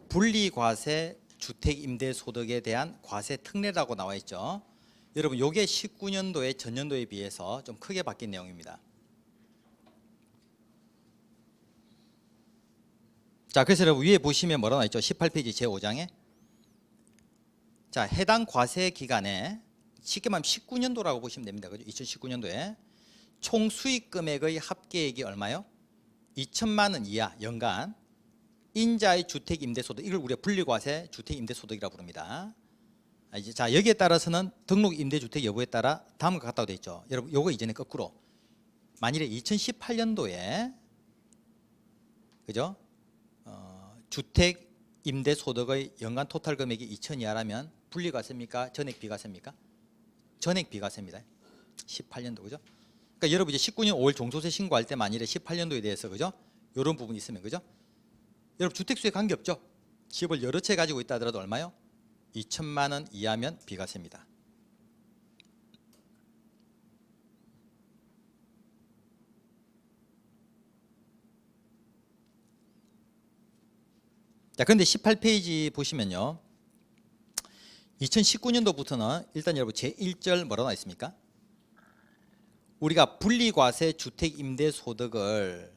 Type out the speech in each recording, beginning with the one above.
분리과세 주택임대소득에 대한 과세 특례라고 나와 있죠. 여러분 요게 19년도에 전년도에 비해서 좀 크게 바뀐 내용입니다. 자, 그래서 여러분 위에 보시면 뭐라고 나와 있죠? 18페이지 제5장에 자, 해당 과세 기간에 쉽게 말하면 19년도라고 보시면 됩니다. 그죠? 2019년도에 총 수익 금액의 합계액이 얼마요? 2천만 원 이하 연간 인자의 주택임대소득, 이걸 우리가 분리과세 주택임대소득이라고 부릅니다. 자, 여기에 따라서는 등록임대주택 여부에 따라 다음과 같다고 되어 있죠. 여러분 요거 이전에 거꾸로 만일에 2018년도에 그죠? 주택임대소득의 연간 토탈 금액이 2천 이하라면 분리과세입니까? 전액 비과세입니까? 전액 비과세입니다. 18년도 그죠? 그러니까 여러분 이제 19년 5월 종소세 신고할 때 만일에 18년도에 대해서 그죠? 이런 부분이 있으면 그죠? 여러분 주택수에 관계없죠? 집을 여러 채 가지고 있다 하더라도 얼마요? 2천만 원 이하면 비과세입니다. 자, 그런데 18페이지 보시면요. 2019년도부터는 일단 여러분 제1절 뭐라고 나와 있습니까? 우리가 분리과세 주택임대소득을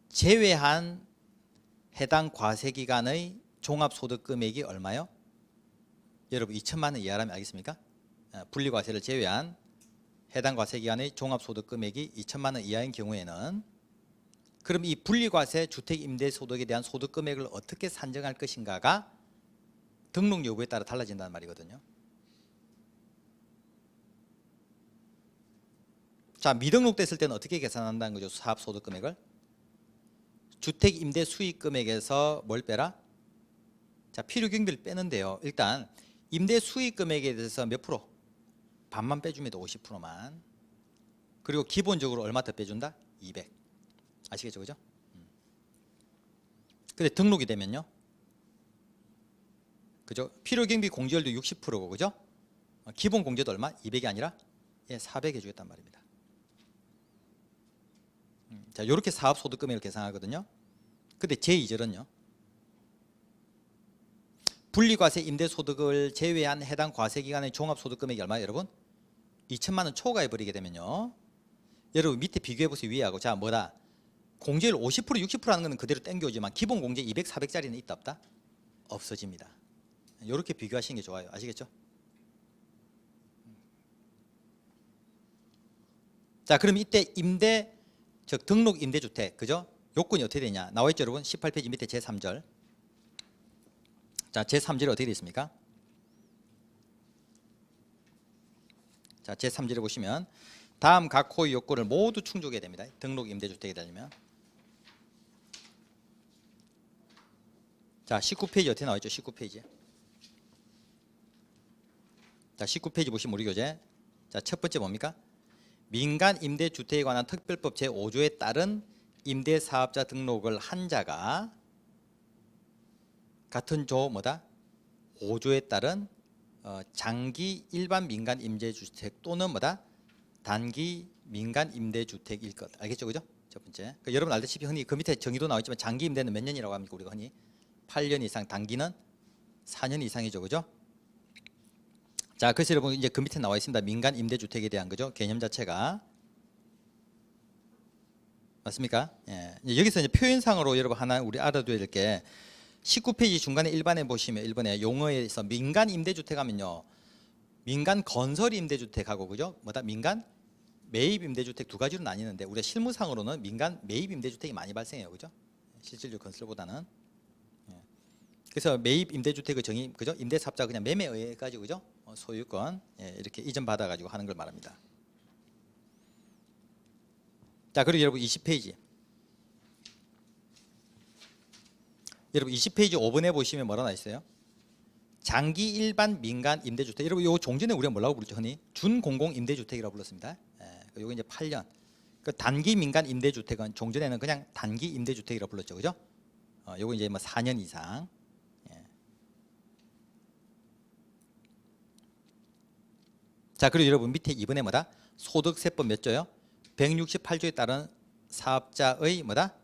제외한 해당 과세기간의 종합소득 금액이 얼마요? 여러분 2천만 원 이하라면 알겠습니까? 분리과세를 제외한 해당 과세기간의 종합소득 금액이 2천만 원 이하인 경우에는 그럼 이 분리과세 주택임대소득에 대한 소득 금액을 어떻게 산정할 것인가가 등록 여부에 따라 달라진다는 말이거든요. 자, 미등록됐을 때는 어떻게 계산한다는 거죠? 사업소득 금액을 주택임대 수익금액에서 뭘 빼라? 자, 필요경비를 빼는데요. 일단 임대 수익금액에 대해서 몇 프로? 반만 빼줍니다. 50%만. 그리고 기본적으로 얼마 더 빼준다? 200. 아시겠죠? 그죠? 근데 등록이 되면요. 그죠? 필요경비 공제율도 60%고 그죠? 기본 공제도 얼마? 200이 아니라 400 해주겠단 말입니다. 자, 이렇게 사업소득 금액을 계산하거든요. 근데 제2절은요. 분리과세 임대소득을 제외한 해당 과세기간의 종합소득 금액이 얼마예요, 여러분? 2천만 원 초과해 버리게 되면요. 여러분 밑에 비교해 보세요, 위에하고. 자, 뭐다? 공제율 50% 60% 하는 거는 그대로 땡겨오지만 기본 공제 200, 400짜리는 있다 없다? 없어집니다. 이렇게 비교하시는 게 좋아요. 아시겠죠? 자, 그럼 이때 임대, 즉 등록 임대주택, 그죠? 요건이 어떻게 되냐? 나와 있죠, 여러분? 18페이지 밑에 제3절. 자, 제3절이 어떻게 되어 있습니까? 자, 제3절에 보시면 다음 각 호의 요건을 모두 충족해야 됩니다. 등록 임대주택이 되려면. 자, 19페이지 어떻게 나와 있죠? 19페이지. 자, 19페이지 보시면 우리 교재. 자, 첫 번째 뭡니까? 민간 임대주택에 관한 특별법 제5조에 따른 임대사업자 등록을 한 자가 같은 조 뭐다? 5조에 따른 장기 일반 민간 임대주택 또는 뭐다? 단기 민간 임대주택일 것. 알겠죠? 그죠? 첫 번째. 그러니까 여러분 알다시피 흔히 그 밑에 정의도 나와 있지만 장기 임대는 몇 년이라고 합니까? 우리가 흔히 8년 이상, 단기는 4년 이상이죠. 그죠? 자, 그래서 여러분 이제 그 밑에 나와 있습니다. 민간 임대주택에 대한 거죠. 개념 자체가. 맞습니까? 예. 여기서 이제 표현상으로 여러분 하나 우리 알아둬야 될 게 19페이지 중간에 일반에 보시면 1번에 용어에서 민간 임대주택 하면요. 민간 건설 임대주택하고 그죠? 뭐다? 민간 매입 임대주택 두 가지로 나뉘는데 우리가 실무상으로는 민간 매입 임대주택이 많이 발생해요. 그죠? 실질적 건설보다는. 예. 그래서 매입 임대주택의 정의 그죠? 임대사업자 그냥 매매에 의해 가지고 그죠? 소유권 이렇게 이전 받아 가지고 하는 걸 말합니다. 자, 그리고 여러분 20페이지. 여러분 20페이지 5번에 보시면 뭐라 나와 있어요? 장기 일반 민간 임대주택. 여러분 요 종전에 우리가 뭐라고 부르죠? 흔히 준공공 임대주택이라고 불렀습니다. 요거 이제 8년. 그 단기 민간 임대주택은 종전에는 그냥 단기 임대주택이라고 불렀죠. 그죠? 요거 이제 뭐 4년 이상. 자, 그리고 여러분 밑에 2번에 뭐다? 소득세법 몇 조요? 168조에 따른 사업자의 뭐다?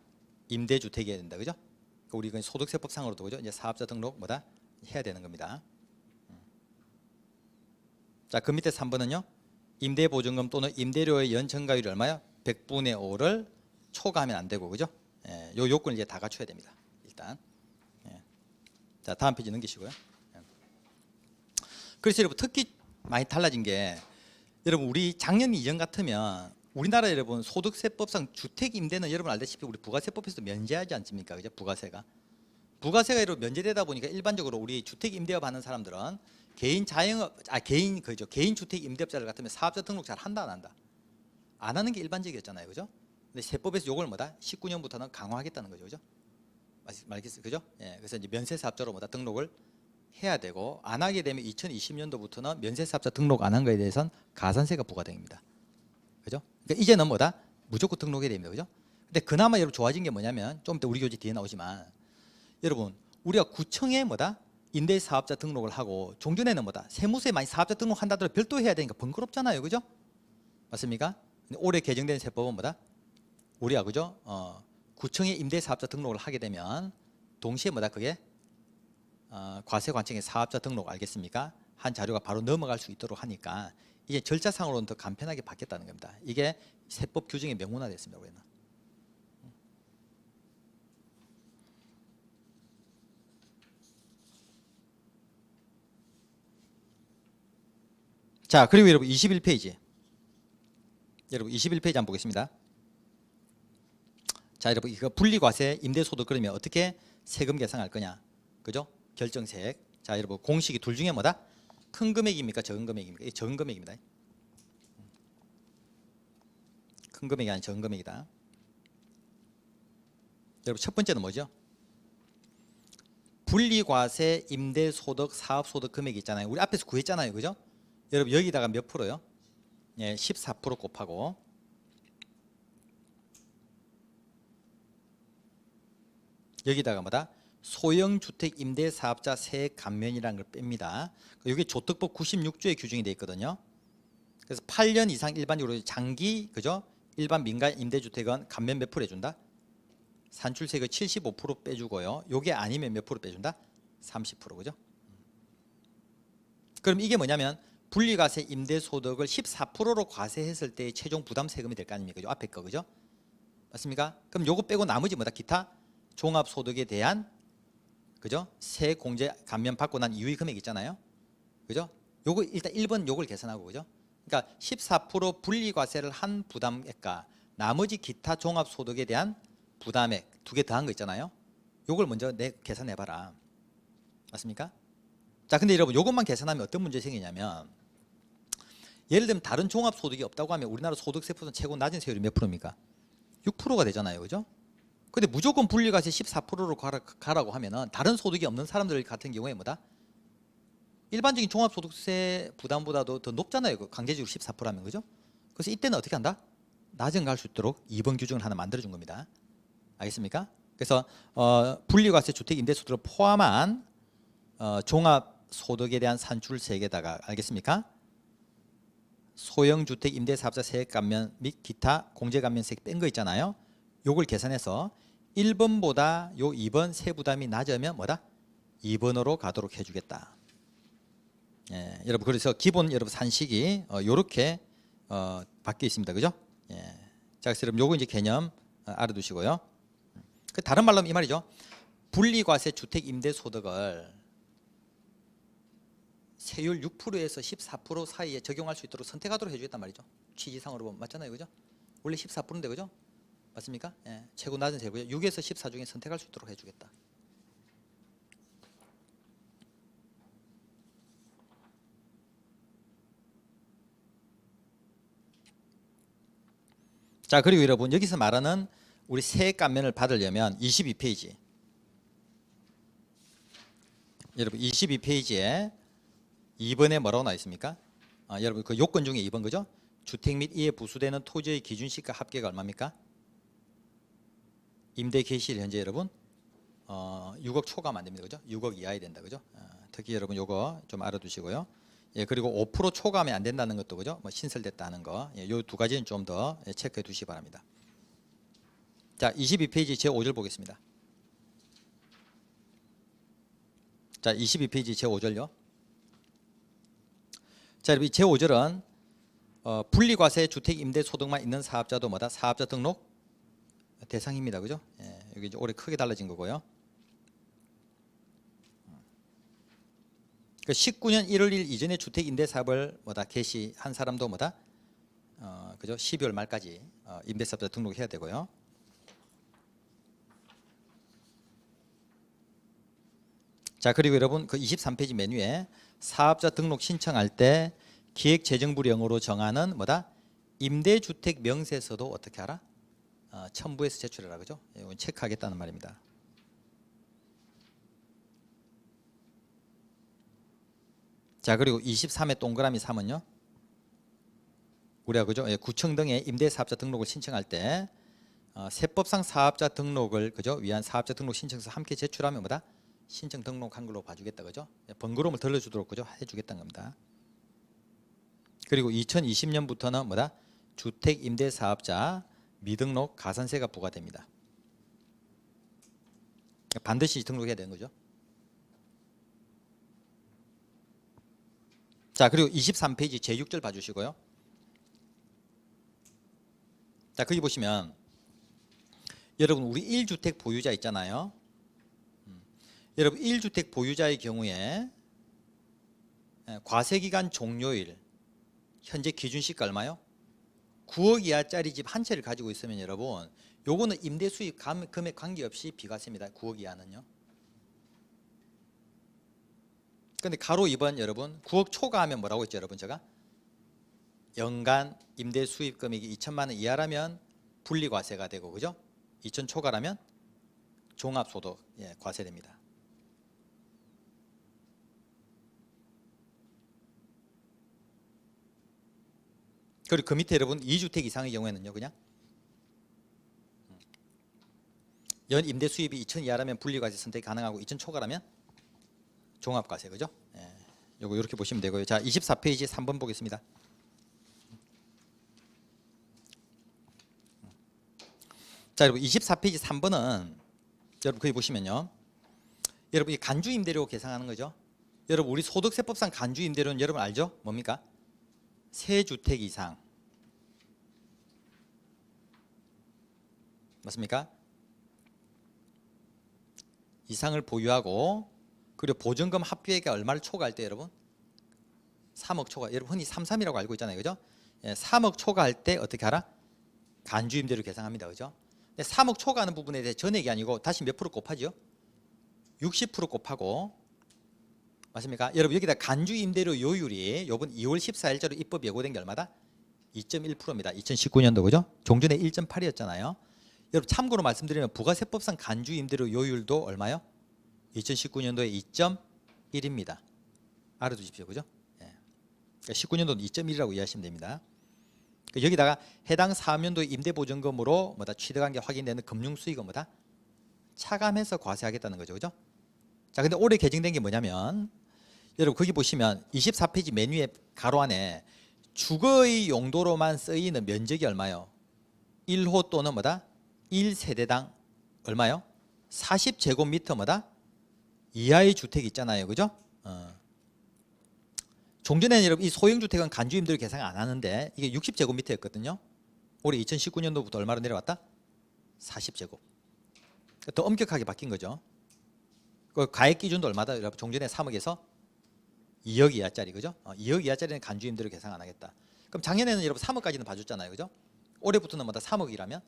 임대주택이어야 된다. 그죠? 우리 소득세법상으로도 그죠? 이제 사업자 등록 뭐다 해야 되는 겁니다. 자, 그 밑에 3번은요. 임대보증금 또는 임대료의 연천가율이 얼마요? 100분의 5를 초과하면 안 되고 그죠? 예, 요 요건을 이제 다 갖춰야 됩니다. 일단. 예. 자, 다음 페이지 넘기시고요. 예. 그래서 여러분 특히 많이 달라진 게 여러분 우리 작년 이전 같으면 우리나라 여러분 소득세법상 주택 임대는 여러분 알다시피 우리 부가세법에서도 면제하지 않습니까? 그죠? 부가세가 여러분 면제되다 보니까 일반적으로 우리 주택 임대업 하는 사람들은 개인 자영업 개인 주택 임대업자를 같으면 사업자 등록 잘 한다 안 한다? 안 하는 게 일반적이었잖아요. 그죠? 근데 세법에서 요걸 뭐다? 19년부터는 강화하겠다는 거죠. 그죠? 말겠어요. 그죠? 예. 그래서 이제 면세 사업자로 뭐다 등록을 해야 되고 안 하게 되면 2020년도부터는 면세 사업자 등록 안 한 거에 대해서는 가산세가 부과됩니다. 그죠? 그러니까 이제는 뭐다? 무조건 등록해야 됩니다. 그죠? 근데 그나마 여러분 좋아진 게 뭐냐면 좀 이따 우리 교재 뒤에 나오지만 여러분 우리가 구청에 뭐다? 임대사업자 등록을 하고 종전에는 뭐다? 세무서에 많이 사업자 등록한다더라도 별도 해야 되니까 번거롭잖아요. 그죠? 맞습니까? 근데 올해 개정된 세법은 뭐다? 우리가 그죠? 구청에 임대사업자 등록을 하게 되면 동시에 뭐다? 그게 과세관청에 사업자 등록 알겠습니까? 한 자료가 바로 넘어갈 수 있도록 하니까 이제 절차상으로는 더 간편하게 바뀌었다는 겁니다. 이게 세법 규정이 명문화됐습니다. 우리는. 자, 그리고 여러분 21페이지. 여러분 21페이지 한번 보겠습니다. 자, 여러분 이거 분리과세 임대소득 그러면 어떻게 세금 계산할 거냐? 그죠? 결정세액. 자, 여러분 공식이 둘 중에 뭐다? 큰 금액입니까? 적은 금액입니까? 이 적은 금액입니다. 큰 금액이 아닌 적은 금액이다. 여러분 첫 번째는 뭐죠? 분리과세 임대소득 사업소득 금액이 있잖아요. 우리 앞에서 구했잖아요. 그죠? 여러분 여기다가 몇 프로요? 예, 14% 곱하고 여기다가 뭐다? 소형주택 임대사업자 세액 감면이라는 걸 뺍니다. 이게 조특법 96조에 규정이 되어 있거든요. 그래서 8년 이상 일반적으로 장기 그죠? 일반 민간 임대주택은 감면 몇 프로 해준다? 산출세액을 75% 빼주고요. 요게 아니면 몇 프로 빼준다? 30% 그죠? 그럼 이게 뭐냐면 분리과세 임대소득을 14%로 과세했을 때의 최종 부담 세금이 될 거 아닙니까? 요 앞에 거 그죠? 맞습니까? 그럼 요거 빼고 나머지 뭐다? 기타 종합소득에 대한 그죠? 세액 공제 감면 받고 난 이후의 금액 있잖아요. 그죠? 요거 일단 1번 요걸 계산하고 그죠? 그러니까 14% 분리과세를 한 부담액과 나머지 기타 종합소득에 대한 부담액 두 개 더한 거 있잖아요. 요걸 먼저 계산해 봐라. 맞습니까? 자, 근데 여러분 요것만 계산하면 어떤 문제 생기냐면 예를 들면 다른 종합소득이 없다고 하면 우리나라 소득세법은 최고 낮은 세율이 몇 프로입니까? 6%가 되잖아요. 그죠? 근데 무조건 분리과세 14%로 가라고 하면은 다른 소득이 없는 사람들 같은 경우에 뭐다? 일반적인 종합소득세 부담보다도 더 높잖아요. 강제적으로 14%라면 그죠? 그래서 이때는 어떻게 한다? 낮은 갈 수 있도록 2번 규정을 하나 만들어준 겁니다. 알겠습니까? 그래서 분리과세 주택 임대소득을 포함한 종합소득에 대한 산출세액에다가 알겠습니까? 소형주택 임대사업자 세액 감면 및 기타 공제감면세액 뺀 거 있잖아요. 요걸 계산해서 1번보다 요 2번 세부담이 낮으면 뭐다? 2번으로 가도록 해주겠다. 예, 여러분 그래서 기본 여러분 산식이 요렇게 바뀌어 있습니다. 그죠? 예. 자, 그래서 여러분 요거 이제 개념 알아두시고요. 그 다른 말로 하면 이 말이죠. 분리과세 주택 임대소득을 세율 6%에서 14% 사이에 적용할 수 있도록 선택하도록 해주겠단 말이죠. 취지상으로 보면 맞잖아요. 그죠? 원래 14%인데 그죠? 맞습니까? 예, 최고 낮은 세율 6에서 14 중에 선택할 수 있도록 해주겠다. 자, 그리고 여러분 여기서 말하는 우리 세액 감면을 받으려면 22페이지 여러분 22페이지에 2번에 뭐라고 나와 있습니까? 여러분 그 요건 중에 2번 그죠? 주택 및 이에 부수되는 토지의 기준시가 합계가 얼마입니까? 임대 개시일 현재 여러분 6억 초과하면 안 됩니다. 그죠? 6억 이하에 된다. 그죠? 특히 여러분 요거 좀 알아두시고요. 예, 그리고 5% 초과하면 안 된다는 것도 그죠? 뭐 신설됐다는 거. 예, 요 두 가지는 좀 더 체크해 두시기 바랍니다. 자, 22페이지 제 5절 보겠습니다. 자, 22페이지 제5절요. 자, 여러분 이 제5절은 분리과세 주택 임대 소득만 있는 사업자도 뭐다? 사업자 등록 대상입니다. 그죠? 예, 여기 이제 올해 크게 달라진 거고요. 그 19년 1월 1일 이전에 주택 임대 사업을 뭐다? 개시한 사람도 뭐다? 그죠? 12월 말까지 임대 사업자 등록해야 되고요. 자, 그리고 여러분 그 23페이지 메뉴에 사업자 등록 신청할 때 기획재정부령으로 정하는 뭐다? 임대주택 명세서도 어떻게 하라? 첨부해서 제출해라. 그죠? 이건 체크하겠다는 말입니다. 자, 그리고 23회 동그라미 3은요. 우리가 그죠? 구청 등의 임대사업자 등록을 신청할 때 세법상 사업자 등록을 그죠? 위한 사업자 등록 신청서 함께 제출하면 뭐다? 신청 등록한 걸로 봐주겠다. 그죠? 번거로움을 덜어주도록 그죠? 해주겠다는 겁니다. 그리고 2020년부터는 뭐다? 주택 임대사업자 미등록 가산세가 부과됩니다. 반드시 등록해야 되는 거죠. 자, 그리고 23페이지 제6절 봐주시고요. 자, 거기 보시면 여러분 우리 1주택 보유자 있잖아요. 여러분 1주택 보유자의 경우에 과세기간 종료일 현재 기준시가 얼마요? 9억 이하짜리 집 한 채를 가지고 있으면 여러분 요거는 임대 수입 금액 관계없이 비과세입니다. 9억 이하는요. 근데 가로 2번 여러분 9억 초과하면 뭐라고 했죠 여러분 제가? 연간 임대 수입 금액이 2천만 원 이하라면 분리과세가 되고 그죠? 2천 초과라면 종합소득 과세됩니다. 그리고 그 밑에 여러분 2주택 이상의 경우에는요 그냥 연 임대 수입이 2천 이하라면 분리과세 선택이 가능하고 2천 초과라면 종합과세 그죠? 요거 이렇게 보시면 되고요. 자, 24페이지 3번 보겠습니다. 자, 여러분 24페이지 3번은 여러분 거기 보시면요. 여러분 이 간주 임대료 계산하는 거죠. 여러분 우리 소득세법상 간주 임대료는 여러분 알죠? 뭡니까? 세 주택 이상 맞습니까? 이상을 보유하고 그리고 보증금 합계액이 얼마를 초과할 때 여러분 3억 초과 여러분 흔히 33이라고 알고 있잖아요. 그죠? 3억 초과할 때 어떻게 하라? 간주 임대료 계산합니다. 그죠? 3억 초과하는 부분에 대해 전액이 아니고 다시 몇 프로 곱하죠? 60% 곱하고 맞습니까? 여러분 여기다 간주 임대료 요율이 이번 2월 14일자로 입법 예고된 게 얼마다? 2.1%입니다. 2019년도 그죠? 종전에 1.8이었잖아요. 여러분 참고로 말씀드리면 부가세법상 간주 임대료 요율도 얼마요? 2019년도에 2.1입니다. 알아두십시오. 그죠? 그러니까 19년도는 2.1이라고 이해하시면 됩니다. 여기다가 해당 사업년도의 임대보증금으로 뭐다 취득한 게 확인되는 금융수익은 뭐다? 차감해서 과세하겠다는 거죠. 그죠? 자, 근데 올해 개정된 게 뭐냐면 여러분 거기 보시면 24페이지 메뉴의 가로 안에 주거의 용도로만 쓰이는 면적이 얼마요? 1호 또는 뭐다? 1세대당 얼마요? 40제곱미터 뭐다? 이하의 주택이 있잖아요. 그죠? 종전에는 여러분 이 소형주택은 간주임대료 계산 안 하는데 이게 60제곱미터였거든요. 올해 2019년도부터 얼마로 내려왔다? 40제곱. 더 엄격하게 바뀐 거죠. 그 가액 기준도 얼마다? 여러분 종전에 3억에서 2억 이하짜리 그죠? 2억 이하짜리는 간주임대료 계산 안 하겠다. 그럼 작년에는 여러분 3억까지는 봐줬잖아요. 그죠? 올해부터는 뭐다? 3억이라면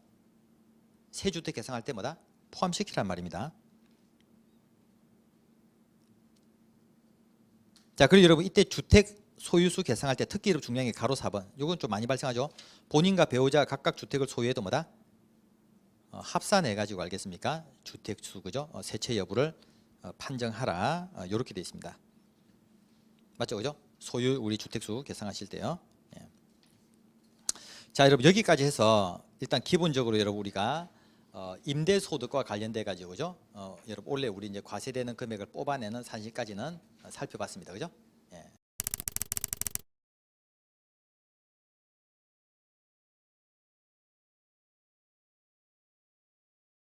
세 주택 계산할 때 뭐다? 포함시키란 말입니다. 자, 그리고 여러분 이때 주택 소유수 계산할 때 특히 중요한 게 가로 4번. 이건 좀 많이 발생하죠. 본인과 배우자 각각 주택을 소유해도 뭐다? 합산해 가지고 알겠습니까? 주택수 그죠? 세채 여부를 판정하라. 이렇게 되어 있습니다. 맞죠, 그죠? 소유 우리 주택수 계산하실 때요. 예. 자, 여러분 여기까지 해서 일단 기본적으로 여러분 우리가 임대소득과 관련돼 가지고 그죠? 여러분 원래 우리 이제 과세되는 금액을 뽑아내는 산실까지는 살펴봤습니다. 그죠?